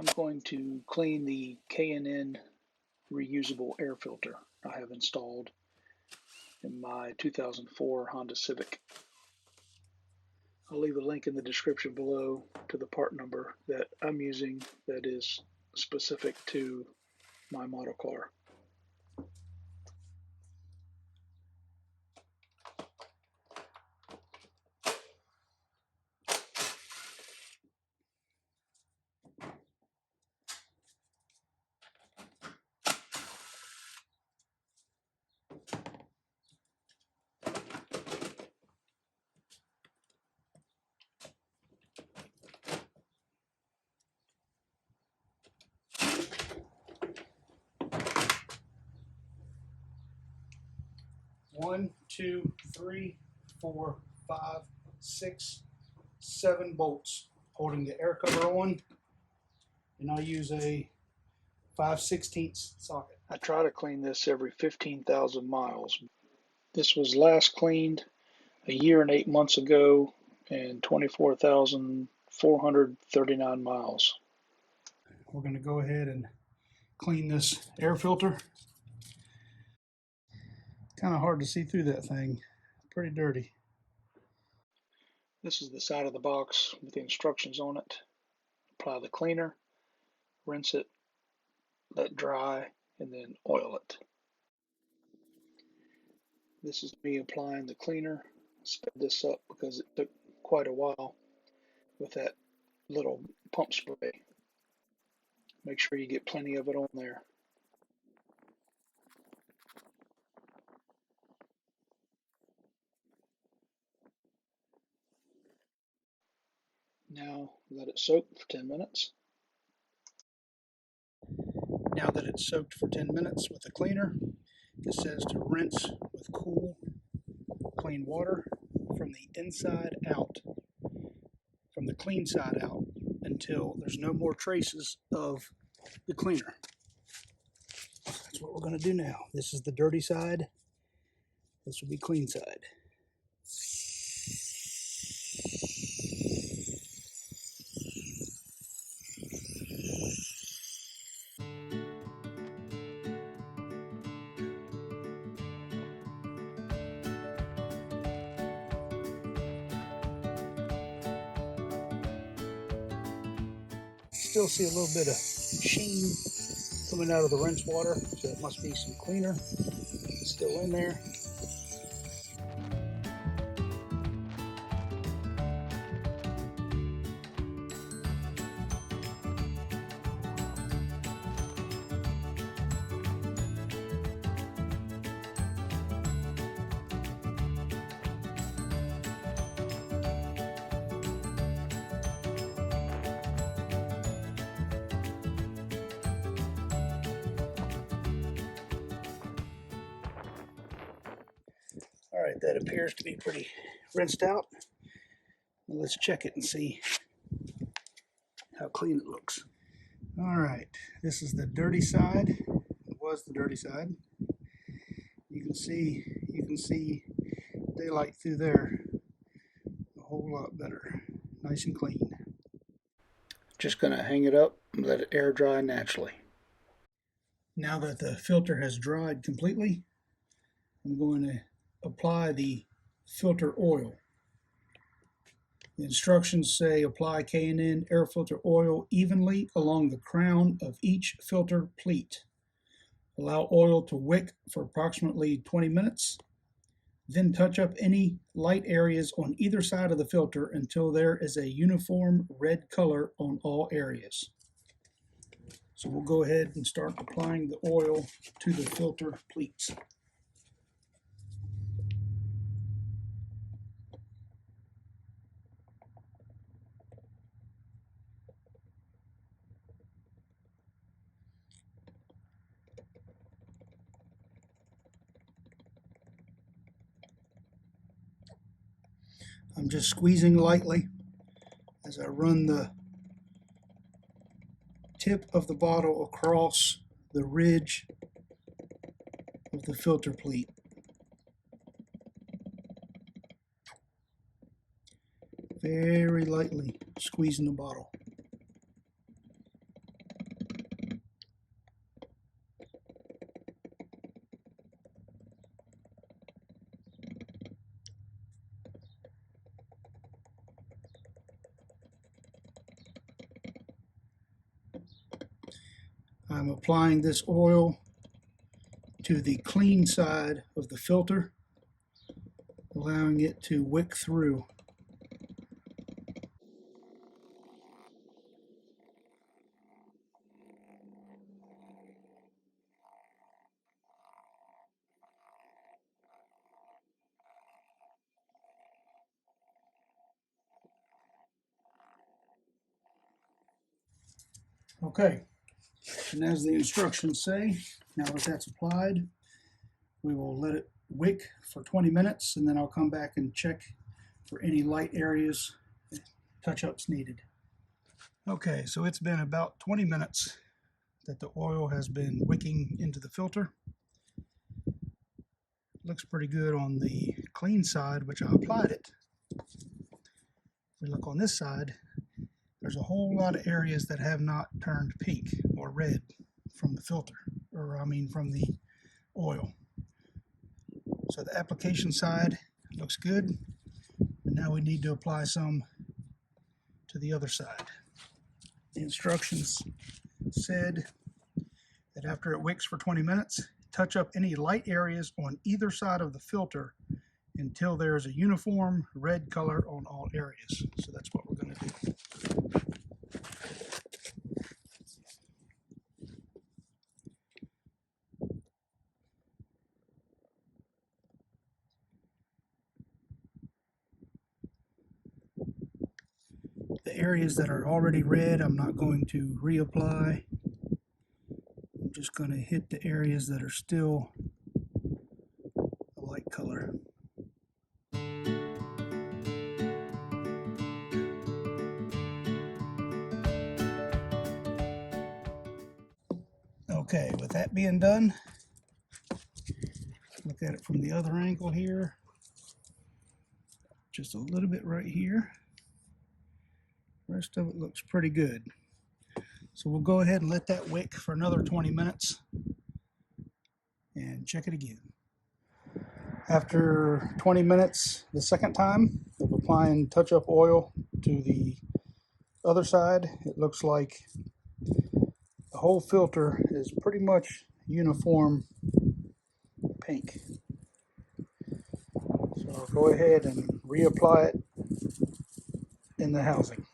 I'm going to clean the K&N reusable air filter I have installed in my 2004 Honda Civic. I'll leave a link in the description below to the part number that I'm using that is specific to my model car. One, two, three, 4, 5, 6, 7 bolts holding the air cover on, and I use a 5/16 socket. I try to clean this every 15,000 miles. This was last cleaned a year and 8 months ago and 24,439 miles. We're going to go ahead and clean this air filter. Kind of hard to see through that thing. Pretty dirty. This is the side of the box with the instructions on it. Apply the cleaner, rinse it, let dry, and then oil it. This is me applying the cleaner. Sped this up because it took quite a while with that little pump spray. Make sure you get plenty of it on there. Now let it soak for 10 minutes. Now that it's soaked for 10 minutes with the cleaner, it says to rinse with cool, clean water from the inside out, from the clean side out, until there's no more traces of the cleaner. That's what we're going to do now. This is the dirty side. This will be clean side. Still see a little bit of sheen coming out of the rinse water, so it must be some cleaner still in there. All right, that appears to be pretty rinsed out. Let's check it and see how clean it looks. All right, this is the dirty side. It was the dirty side. You can see daylight through there a whole lot better. Nice and clean. Just gonna hang it up and let it air dry naturally. Now that the filter has dried completely, I'm going to apply the filter oil. The instructions say apply K&N air filter oil evenly along the crown of each filter pleat. Allow oil to wick for approximately 20 minutes. Then touch up any light areas on either side of the filter until there is a uniform red color on all areas. So we'll go ahead and start applying the oil to the filter pleats. I'm just squeezing lightly as I run the tip of the bottle across the ridge of the filter pleat. Very lightly squeezing the bottle. I'm applying this oil to the clean side of the filter, allowing it to wick through. Okay, and as the instructions say, now that that's applied, we will let it wick for 20 minutes, and then I'll come back and check for any light areas, touch-ups needed. Okay, so it's been about 20 minutes that the oil has been wicking into the filter. Looks pretty good on the clean side, which I applied it. If we look on this side, there's a whole lot of areas that have not turned pink or red from the filter, or I mean from the oil. So the application side looks good, but now we need to apply some to the other side. The instructions said that after it wicks for 20 minutes, touch up any light areas on either side of the filter until there is a uniform red color on all areas. So that's what we're going to do. The areas that are already red, I'm not going to reapply. I'm just going to hit the areas that are still a light color. Okay, with that being done, look at it from the other angle here. Just a little bit right here. The rest of it looks pretty good. So we'll go ahead and let that wick for another 20 minutes and check it again. After 20 minutes, the second time of applying touch-up oil to the other side, it looks like the whole filter is pretty much uniform pink. So I'll go ahead and reapply it in the housing.